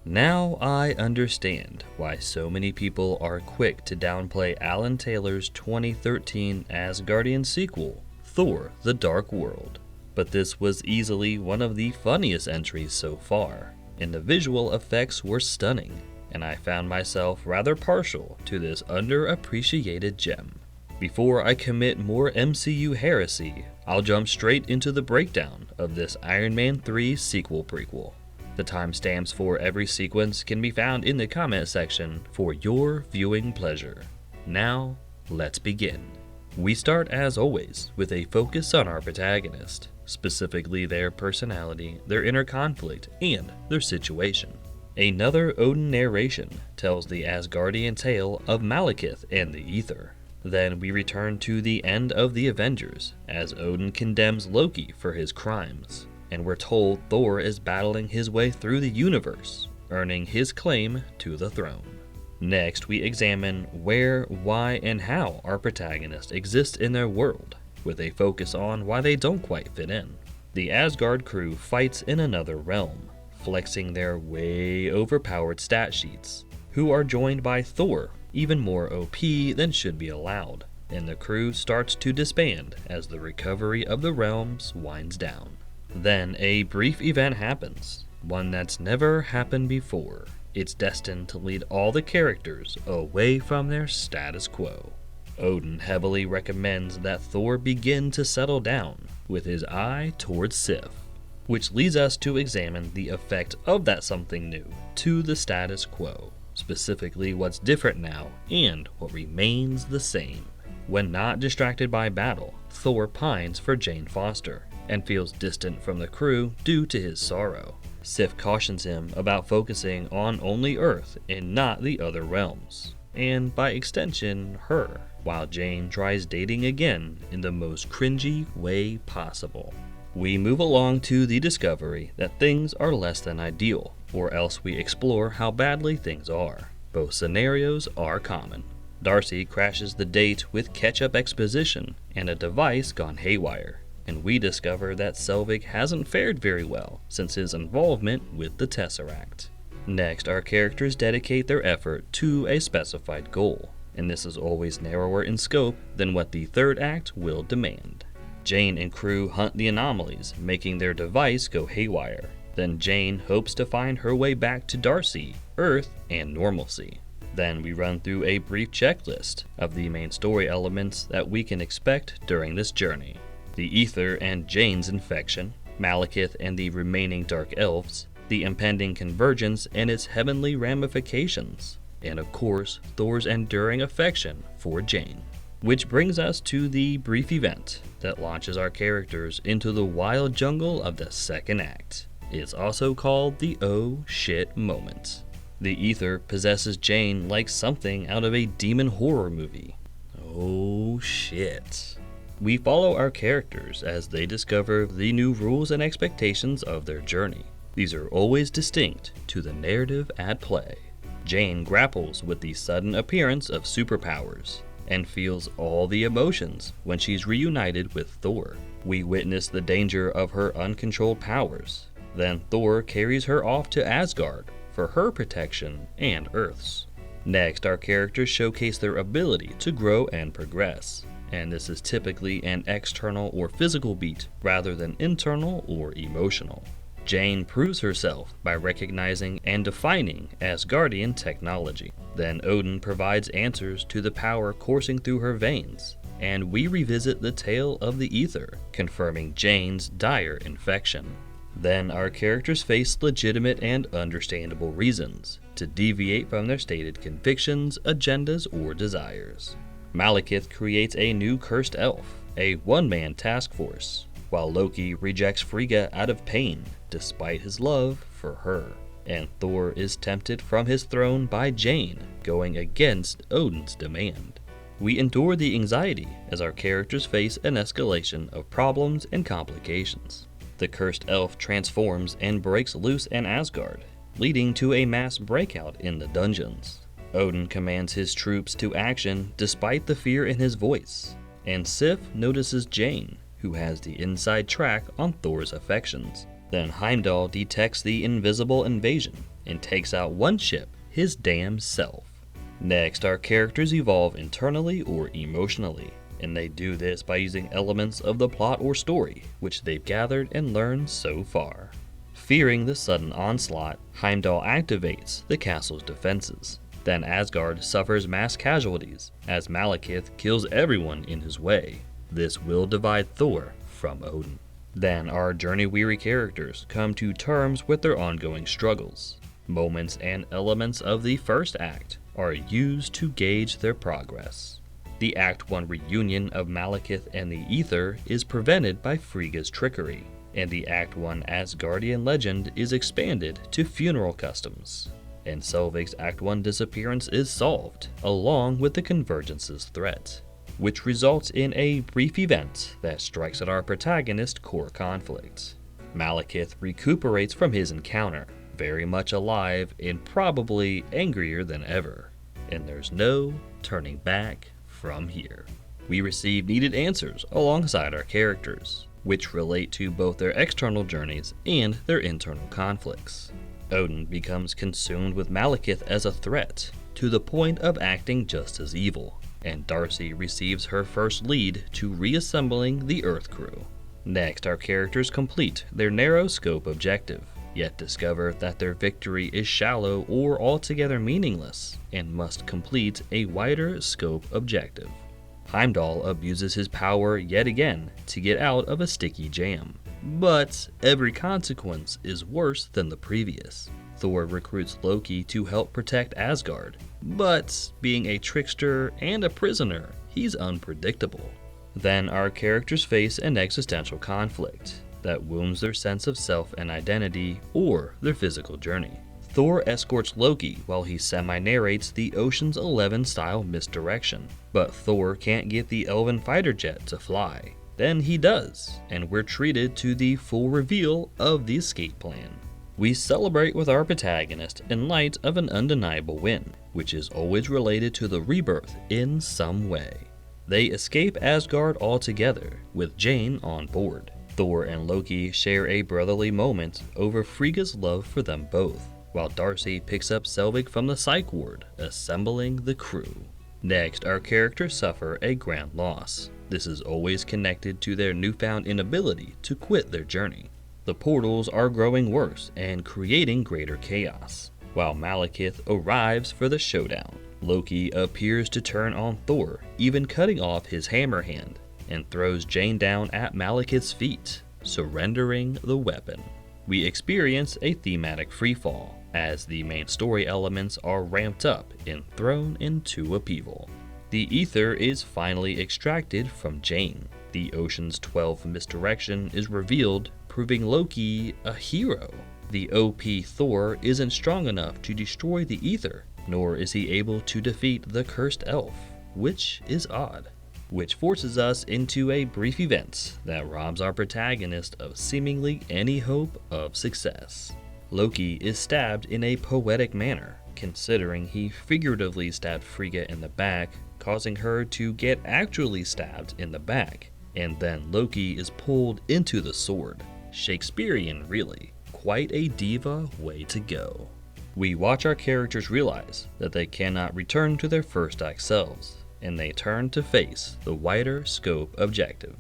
Now I understand why so many people are quick to downplay Alan Taylor's 2013 Asgardian sequel, Thor: The Dark World. But this was easily one of the funniest entries so far, and the visual effects were stunning, and I found myself rather partial to this underappreciated gem. Before I commit more MCU heresy, I'll jump straight into the breakdown of this Iron Man 3 sequel prequel. The timestamps for every sequence can be found in the comment section for your viewing pleasure. Now, let's begin. We start as always with a focus on our protagonist, specifically their personality, their inner conflict, and their situation. Another Odin narration tells the Asgardian tale of Malekith and the Ether. Then we return to the end of the Avengers, as Odin condemns Loki for his crimes, and we're told Thor is battling his way through the universe, earning his claim to the throne. Next, we examine where, why, and how our protagonists exist in their world, with a focus on why they don't quite fit in. The Asgard crew fights in another realm, flexing their way overpowered stat sheets, who are joined by Thor, even more OP than should be allowed, and the crew starts to disband as the recovery of the realms winds down. Then a brief event happens, one that's never happened before. It's destined to lead all the characters away from their status quo. Odin heavily recommends that Thor begin to settle down, with his eye towards Sif, which leads us to examine the effect of that something new to the status quo, specifically what's different now and what remains the same. When not distracted by battle, Thor pines for Jane Foster and feels distant from the crew due to his sorrow. Sif cautions him about focusing on only Earth and not the other realms, and by extension, her, while Jane tries dating again in the most cringy way possible. We move along to the discovery that things are less than ideal, or else we explore how badly things are. Both scenarios are common. Darcy crashes the date with ketchup exposition and a device gone haywire, and we discover that Selvig hasn't fared very well since his involvement with the Tesseract. Next, our characters dedicate their effort to a specified goal, and this is always narrower in scope than what the third act will demand. Jane and crew hunt the anomalies, making their device go haywire. Then Jane hopes to find her way back to Darcy, Earth, and normalcy. Then we run through a brief checklist of the main story elements that we can expect during this journey. The Ether and Jane's infection, Malekith and the remaining Dark Elves, the impending convergence and its heavenly ramifications, and of course, Thor's enduring affection for Jane. Which brings us to the brief event that launches our characters into the wild jungle of the second act. It's also called the oh shit moment. The Ether possesses Jane like something out of a demon horror movie. Oh shit. We follow our characters as they discover the new rules and expectations of their journey. These are always distinct to the narrative at play. Jane grapples with the sudden appearance of superpowers and feels all the emotions when she's reunited with Thor. We witness the danger of her uncontrolled powers. Then Thor carries her off to Asgard for her protection and Earth's. Next, our characters showcase their ability to grow and progress, and this is typically an external or physical beat rather than internal or emotional. Jane proves herself by recognizing and defining Asgardian technology. Then Odin provides answers to the power coursing through her veins, and we revisit the tale of the Ether, confirming Jane's dire infection. Then our characters face legitimate and understandable reasons to deviate from their stated convictions, agendas, or desires. Malekith creates a new cursed elf, a one-man task force, while Loki rejects Frigga out of pain despite his love for her. And Thor is tempted from his throne by Jane, going against Odin's demand. We endure the anxiety as our characters face an escalation of problems and complications. The cursed elf transforms and breaks loose in Asgard, leading to a mass breakout in the dungeons. Odin commands his troops to action despite the fear in his voice, and Sif notices Jane, who has the inside track on Thor's affections. Then Heimdall detects the invisible invasion and takes out one ship, his damn self. Next, our characters evolve internally or emotionally, and they do this by using elements of the plot or story, which they've gathered and learned so far. Fearing the sudden onslaught, Heimdall activates the castle's defenses. Then Asgard suffers mass casualties, as Malekith kills everyone in his way. This will divide Thor from Odin. Then our journey-weary characters come to terms with their ongoing struggles. Moments and elements of the first act are used to gauge their progress. The Act 1 reunion of Malekith and the Aether is prevented by Frigga's trickery, and the Act 1 Asgardian legend is expanded to funeral customs. And Selvig's Act 1 disappearance is solved, along with the Convergence's threat, which results in a brief event that strikes at our protagonist's core conflict. Malekith recuperates from his encounter, very much alive and probably angrier than ever, and there's no turning back from here. We receive needed answers alongside our characters, which relate to both their external journeys and their internal conflicts. Odin becomes consumed with Malekith as a threat, to the point of acting just as evil, and Darcy receives her first lead to reassembling the Earth crew. Next, our characters complete their narrow scope objective, yet discover that their victory is shallow or altogether meaningless, and must complete a wider scope objective. Heimdall abuses his power yet again to get out of a sticky jam, but every consequence is worse than the previous. Thor recruits Loki to help protect Asgard, but being a trickster and a prisoner, he's unpredictable. Then our characters face an existential conflict that wounds their sense of self and identity, or their physical journey. Thor escorts Loki while he semi-narrates the Ocean's 11 style misdirection, but Thor can't get the elven fighter jet to fly. Then he does, and we're treated to the full reveal of the escape plan. We celebrate with our protagonist in light of an undeniable win, which is always related to the rebirth in some way. They escape Asgard altogether, with Jane on board. Thor and Loki share a brotherly moment over Frigga's love for them both, while Darcy picks up Selvig from the psych ward, assembling the crew. Next, our characters suffer a grand loss. This is always connected to their newfound inability to quit their journey. The portals are growing worse and creating greater chaos. While Malekith arrives for the showdown, Loki appears to turn on Thor, even cutting off his hammer hand, and throws Jane down at Malekith's feet, surrendering the weapon. We experience a thematic freefall, as the main story elements are ramped up and thrown into upheaval. The Aether is finally extracted from Jane. The Ocean's 12 misdirection is revealed, proving Loki a hero. The OP Thor isn't strong enough to destroy the Aether, nor is he able to defeat the cursed elf, which is odd. Which forces us into a brief event that robs our protagonist of seemingly any hope of success. Loki is stabbed in a poetic manner, considering he figuratively stabbed Frigga in the back, causing her to get actually stabbed in the back, and then Loki is pulled into the sword. Shakespearean, really. Quite a diva way to go. We watch our characters realize that they cannot return to their first act selves, and they turn to face the wider scope objective.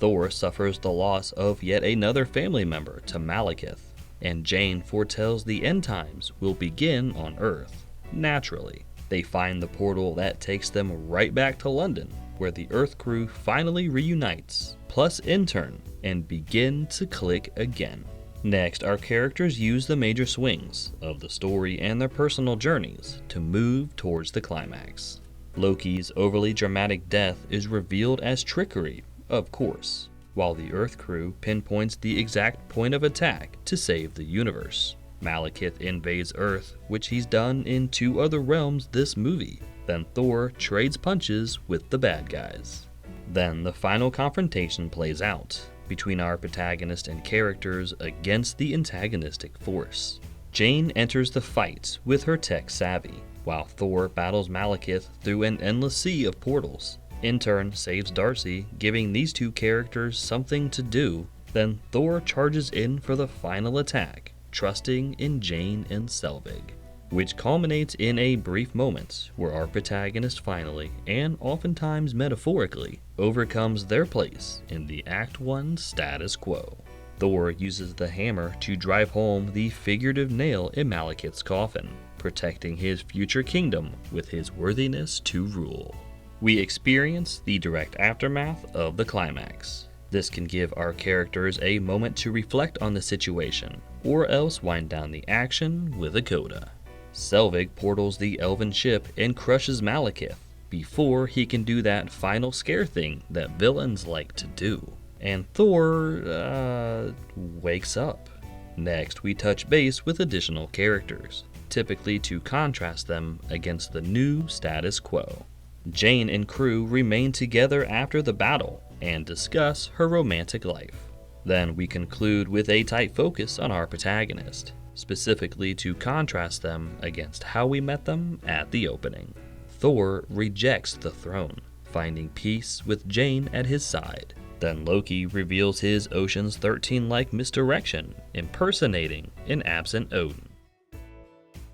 Thor suffers the loss of yet another family member to Malekith, and Jane foretells the end times will begin on Earth. Naturally, they find the portal that takes them right back to London, where the Earth crew finally reunites, plus Intern, and begin to click again. Next, our characters use the major swings of the story and their personal journeys to move towards the climax. Loki's overly dramatic death is revealed as trickery, of course, while the Earth crew pinpoints the exact point of attack to save the universe. Malekith invades Earth, which he's done in 2 other realms this movie. Then Thor trades punches with the bad guys. Then the final confrontation plays out between our protagonist and characters against the antagonistic force. Jane enters the fight with her tech savvy, while Thor battles Malekith through an endless sea of portals. Intern saves Darcy, giving these 2 characters something to do. Then Thor charges in for the final attack, trusting in Jane and Selvig, which culminates in a brief moment where our protagonist finally, and oftentimes metaphorically, overcomes their place in the Act 1 status quo. Thor uses the hammer to drive home the figurative nail in Malekith's coffin, protecting his future kingdom with his worthiness to rule. We experience the direct aftermath of the climax. This can give our characters a moment to reflect on the situation, or else wind down the action with a coda. Selvig portals the elven ship and crushes Malekith before he can do that final scare thing that villains like to do. And Thor, wakes up. Next, we touch base with additional characters, typically to contrast them against the new status quo. Jane and crew remain together after the battle and discuss her romantic life. Then we conclude with a tight focus on our protagonist, specifically to contrast them against how we met them at the opening. Thor rejects the throne, finding peace with Jane at his side. Then Loki reveals his Ocean's 13-like misdirection, impersonating an absent Odin.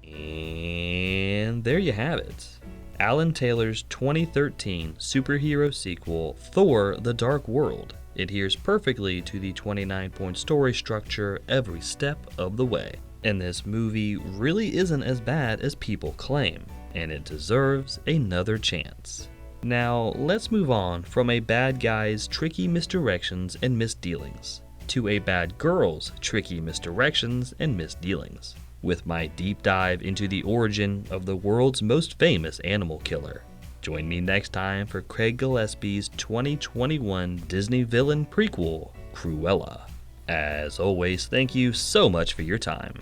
And there you have it. Alan Taylor's 2013 superhero sequel, Thor: The Dark World, adheres perfectly to the 29-point story structure every step of the way. And this movie really isn't as bad as people claim, and it deserves another chance. Now, let's move on from a bad guy's tricky misdirections and misdealings to a bad girl's tricky misdirections and misdealings, with my deep dive into the origin of the world's most famous animal killer. Join me next time for Craig Gillespie's 2021 Disney villain prequel, Cruella. As always, thank you so much for your time.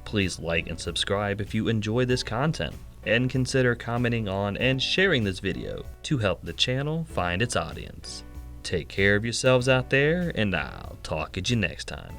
Please like and subscribe if you enjoy this content, and consider commenting on and sharing this video to help the channel find its audience. Take care of yourselves out there, and I'll talk at you next time.